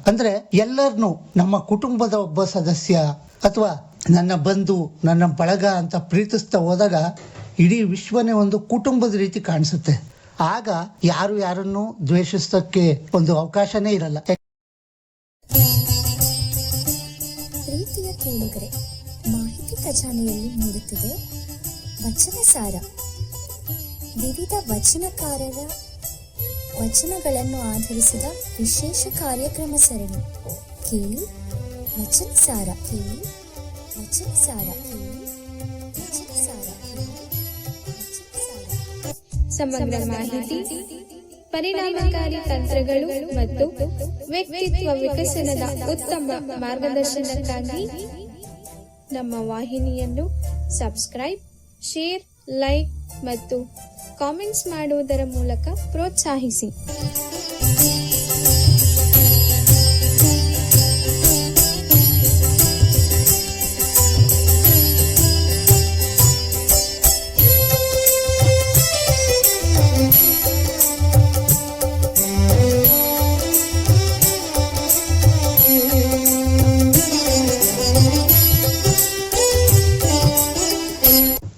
ಅಂದ್ರೆ ಎಲ್ಲರನ್ನೂ ನಮ್ಮ ಕುಟುಂಬದ ಒಬ್ಬ ಸದಸ್ಯ ಅಥವಾ ನನ್ನ ಬಂಧು, ನನ್ನ ಬಳಗ ಅಂತ ಪ್ರೀತಿಸ್ತಾ ಹೋದಾಗ ಇಡೀ ವಿಶ್ವನೇ ಒಂದು ಕುಟುಂಬದ ರೀತಿ ಕಾಣಿಸುತ್ತೆ. ಆಗ ಯಾರು ಯಾರನ್ನು ದ್ವೇಷಿಸೋಕ್ಕೆ ಒಂದು ಅವಕಾಶನೇ ಇರಲ್ಲ. ಪ್ರೀತಿಯ ಕೇಳುಗರೆ, ಮಾಹಿತಿ ಖಜಾನೆಯಲ್ಲಿ ಮೂಡುತ್ತದೆ ವಚನ ಸಾರ. ವಿವಿಧ ವಚನಕಾರರ ವಚನಗಳನ್ನು ಆಧರಿಸಿದ ವಿಶೇಷ ಕಾರ್ಯಕ್ರಮ ಸರಣಿ. ಕೇಳಿ ವಚನ ಸಾರ, ಕೇಳಿ ವಚನ ಸಾರ, ಕೇಳಿ ವಚನ ಸಾರ, ಕೇಳಿ ವಚನ ಸಾರ. ಸಮಗ್ರ ಮಾಹಿತಿ, ಪರಿಣಾಮಕಾರಿ ತಂತ್ರಗಳು ಮತ್ತು ವ್ಯಕ್ತಿತ್ವ ವಿಕಸನದ ಉತ್ತಮ ಮಾರ್ಗದರ್ಶನಕ್ಕಾಗಿ ನಮ್ಮ ವಾಹಿನಿಯನ್ನು ಸಬ್ಸ್ಕ್ರೈಬ್, ಶೇರ್, ಲೈಕ್ ಮತ್ತು ಕಾಮೆಂಟ್ಸ್ ಮಾಡುವುದರ ಮೂಲಕ ಪ್ರೋತ್ಸಾಹಿಸಿ.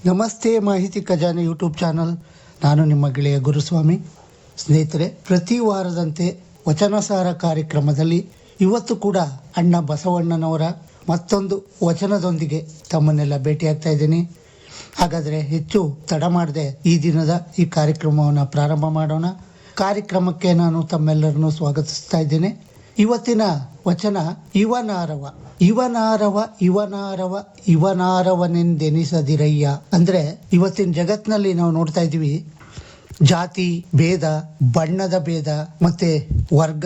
ನಮಸ್ತೆ ಮಾಹಿತಿ ಖಜಾನೆ ಯೂಟ್ಯೂಬ್ ಚಾನಲ್. ನಾನು ನಿಮ್ಮ ಗೆಳೆಯ ಗುರುಸ್ವಾಮಿ. ಸ್ನೇಹಿತರೆ, ಪ್ರತಿ ವಾರದಂತೆ ವಚನಸಾರ ಕಾರ್ಯಕ್ರಮದಲ್ಲಿ ಇವತ್ತು ಕೂಡ ಅಣ್ಣ ಬಸವಣ್ಣನವರ ಮತ್ತೊಂದು ವಚನದೊಂದಿಗೆ ತಮ್ಮನ್ನೆಲ್ಲ ಭೇಟಿಯಾಗ್ತಾ ಇದ್ದೀನಿ. ಹಾಗಾದರೆ ಹೆಚ್ಚು ತಡ ಮಾಡದೆ ಈ ದಿನದ ಈ ಕಾರ್ಯಕ್ರಮವನ್ನು ಪ್ರಾರಂಭ ಮಾಡೋಣ. ಕಾರ್ಯಕ್ರಮಕ್ಕೆ ನಾನು ತಮ್ಮೆಲ್ಲರನ್ನು ಸ್ವಾಗತಿಸ್ತಾ ಇದ್ದೇನೆ. ಇವತ್ತಿನ ವಚನ ಇವನಾರವ. ಇವನಾರವ ಇವನಾರವ ಇವನಾರವನೆಂದೆನಿಸದಿರಯ್ಯ. ಅಂದ್ರೆ ಇವತ್ತಿನ ಜಗತ್ತಿನಲ್ಲಿ ನಾವು ನೋಡ್ತಾ ಇದ್ದೀವಿ, ಜಾತಿ ಭೇದ, ಬಣ್ಣದ ಭೇದ, ಮತ್ತೆ ವರ್ಗ,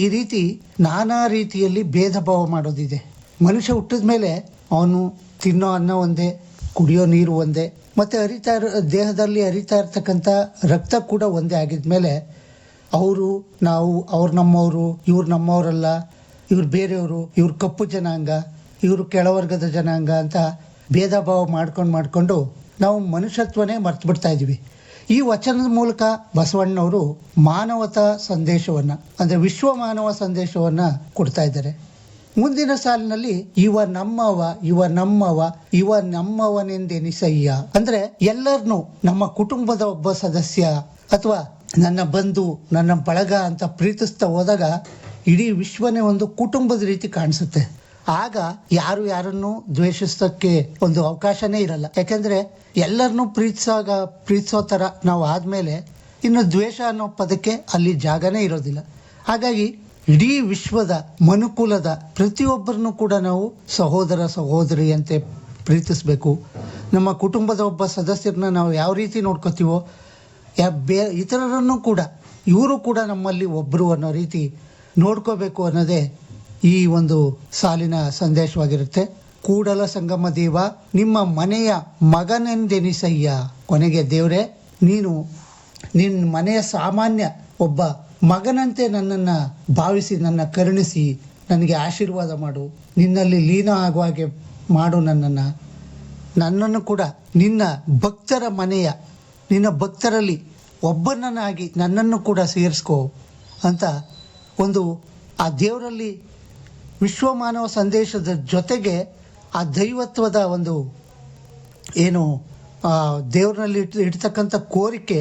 ಈ ರೀತಿ ನಾನಾ ರೀತಿಯಲ್ಲಿ ಭೇದ ಭಾವ ಮಾಡೋದಿದೆ. ಮನುಷ್ಯ ಹುಟ್ಟಿದ ಮೇಲೆ ಅವನು ತಿನ್ನೋ ಅನ್ನ ಒಂದೇ, ಕುಡಿಯೋ ನೀರು ಒಂದೇ, ಮತ್ತೆ ದೇಹದಲ್ಲಿ ಹರಿತಾ ಇರ್ತಕ್ಕಂಥ ರಕ್ತ ಕೂಡ ಒಂದೇ ಆಗಿದ್ಮೇಲೆ ಅವರು ನಾವು, ಅವ್ರು ನಮ್ಮವರು, ಇವ್ರು ನಮ್ಮವರಲ್ಲ, ಇವ್ರು ಬೇರೆಯವರು, ಇವ್ರು ಕಪ್ಪು ಜನಾಂಗ, ಇವರು ಕೆಳವರ್ಗದ ಜನಾಂಗ ಅಂತ ಭೇದ ಭಾವ ಮಾಡ್ಕೊಂಡು ನಾವು ಮನುಷ್ಯತ್ವನೇ ಮರ್ತು ಬಿಡ್ತಾ ಇದ್ದೀವಿ. ಈ ವಚನದ ಮೂಲಕ ಬಸವಣ್ಣವರು ಮಾನವತಾ ಸಂದೇಶವನ್ನ, ಅಂದ್ರೆ ವಿಶ್ವ ಮಾನವ ಸಂದೇಶವನ್ನ ಕೊಡ್ತಾ ಇದ್ದಾರೆ. ಮುಂದಿನ ಸಾಲಿನಲ್ಲಿ ಇವ ನಮ್ಮವ ಇವ ನಮ್ಮವ ಇವ ನಮ್ಮವನೆಂದೆನಿಸಯ್ಯ. ಅಂದ್ರೆ ಎಲ್ಲರನ್ನೂ ನಮ್ಮ ಕುಟುಂಬದ ಒಬ್ಬ ಸದಸ್ಯ ಅಥವಾ ನನ್ನ ಬಂಧು, ನನ್ನ ಬಳಗ ಅಂತ ಪ್ರೀತಿಸ್ತಾ ಹೋದಾಗ ಇಡೀ ವಿಶ್ವನೇ ಒಂದು ಕುಟುಂಬದ ರೀತಿ ಕಾಣಿಸುತ್ತೆ. ಆಗ ಯಾರು ಯಾರನ್ನು ದ್ವೇಷಿಸೋಕ್ಕೆ ಒಂದು ಅವಕಾಶನೇ ಇರಲ್ಲ. ಯಾಕೆಂದ್ರೆ ಎಲ್ಲರನ್ನೂ ಪ್ರೀತಿಸೋ ತರ ನಾವು ಆದ್ಮೇಲೆ ಇನ್ನು ದ್ವೇಷ ಅನ್ನೋ ಪದಕ್ಕೆ ಅಲ್ಲಿ ಜಾಗನೇ ಇರೋದಿಲ್ಲ. ಹಾಗಾಗಿ ಇಡೀ ವಿಶ್ವದ ಮನುಕುಲದ ಪ್ರತಿಯೊಬ್ಬರನ್ನು ಕೂಡ ನಾವು ಸಹೋದರ ಸಹೋದರಿಯಂತೆ ಪ್ರೀತಿಸ್ಬೇಕು. ನಮ್ಮ ಕುಟುಂಬದ ಒಬ್ಬ ಸದಸ್ಯರನ್ನ ನಾವು ಯಾವ ರೀತಿ ನೋಡ್ಕೋತೀವೋ ಇತರರನ್ನು ಕೂಡ ಇವರು ಕೂಡ ನಮ್ಮಲ್ಲಿ ಒಬ್ಬರು ಅನ್ನೋ ರೀತಿ ನೋಡ್ಕೋಬೇಕು ಅನ್ನೋದೇ ಈ ಒಂದು ಸಾಲಿನ ಸಂದೇಶವಾಗಿರುತ್ತೆ. ಕೂಡಲ ಸಂಗಮ ದೇವ ನಿಮ್ಮ ಮನೆಯ ಮಗನೆಂದೆನಿಸಯ್ಯ. ಕೊನೆಗೆ ದೇವರೇ, ನೀನು ನಿನ್ನ ಮನೆಯ ಸಾಮಾನ್ಯ ಒಬ್ಬ ಮಗನಂತೆ ನನ್ನನ್ನು ಭಾವಿಸಿ, ನನ್ನ ಕರುಣಿಸಿ, ನನಗೆ ಆಶೀರ್ವಾದ ಮಾಡು, ನಿನ್ನಲ್ಲಿ ಲೀನ ಆಗುವ ಹಾಗೆ ಮಾಡು. ನನ್ನನ್ನು ಕೂಡ ನಿನ್ನ ಭಕ್ತರ ಮನೆಯ, ನಿನ್ನ ಭಕ್ತರಲ್ಲಿ ಒಬ್ಬನನ್ನಾಗಿ ನನ್ನನ್ನು ಕೂಡ ಸೇರಿಸ್ಕೋ ಅಂತ ಒಂದು ಆ ದೇವರಲ್ಲಿ ವಿಶ್ವಮಾನವ ಸಂದೇಶದ ಜೊತೆಗೆ ಆ ದೈವತ್ವದ ಒಂದು ಏನು ದೇವರಲ್ಲಿ ಇಡ್ತಕ್ಕಂಥ ಕೋರಿಕೆ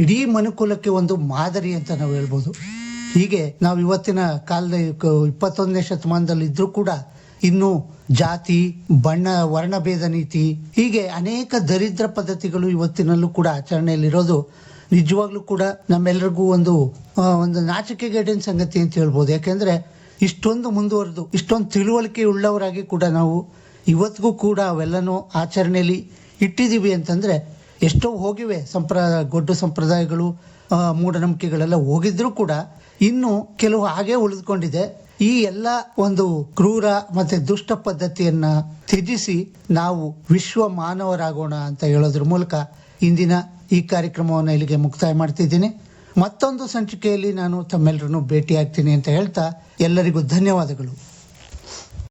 ಇಡೀ ಮನುಕುಲಕ್ಕೆ ಒಂದು ಮಾದರಿ ಅಂತ ನಾವು ಹೇಳ್ಬೋದು. ಹೀಗೆ ನಾವು ಇವತ್ತಿನ ಕಾಲದ 21ನೇ ಶತಮಾನದಲ್ಲಿ ಇದ್ರೂ ಕೂಡ ಇನ್ನು ಜಾತಿ, ಬಣ್ಣ, ವರ್ಣಭೇದ ನೀತಿ, ಹೀಗೆ ಅನೇಕ ದರಿದ್ರ ಪದ್ಧತಿಗಳು ಇವತ್ತಿನಲ್ಲೂ ಕೂಡ ಆಚರಣೆಯಲ್ಲಿರೋದು ನಿಜವಾಗ್ಲೂ ಕೂಡ ನಮ್ಮೆಲ್ಲರಿಗೂ ಒಂದು ನಾಚಿಕೆಗೇಡಿನ ಸಂಗತಿ ಅಂತ ಹೇಳ್ಬೋದು. ಯಾಕೆಂದ್ರೆ ಇಷ್ಟೊಂದು ಮುಂದುವರೆದು ಇಷ್ಟೊಂದು ತಿಳುವಳಿಕೆ ಉಳ್ಳವರಾಗಿ ಕೂಡ ನಾವು ಇವತ್ತಿಗೂ ಕೂಡ ಅವೆಲ್ಲನೂ ಆಚರಣೆಯಲ್ಲಿ ಇಟ್ಟಿದ್ದೀವಿ ಅಂತಂದ್ರೆ ಎಷ್ಟೋ ಹೋಗಿವೆ. ಗೊಡ್ಡು ಸಂಪ್ರದಾಯಗಳು, ಮೂಢನಂಬಿಕೆಗಳೆಲ್ಲ ಹೋಗಿದ್ರೂ ಕೂಡ ಇನ್ನು ಕೆಲವು ಹಾಗೆ ಉಳಿದುಕೊಂಡಿದೆ. ಈ ಎಲ್ಲ ಒಂದು ಕ್ರೂರ ಮತ್ತೆ ದುಷ್ಟ ಪದ್ಧತಿಯನ್ನ ತ್ಯಜಿಸಿ ನಾವು ವಿಶ್ವ ಮಾನವರಾಗೋಣ ಅಂತ ಹೇಳೋದ್ರ ಮೂಲಕ ಇಂದಿನ ಈ ಕಾರ್ಯಕ್ರಮವನ್ನು ಇಲ್ಲಿಗೆ ಮುಕ್ತಾಯ ಮಾಡ್ತಿದ್ದೀನಿ. ಮತ್ತೊಂದು ಸಂಚಿಕೆಯಲ್ಲಿ ನಾನು ತಮ್ಮೆಲ್ಲರನ್ನು ಭೇಟಿಯಾಗ್ತೀನಿ ಅಂತ ಹೇಳ್ತಾ ಎಲ್ಲರಿಗೂ ಧನ್ಯವಾದಗಳು.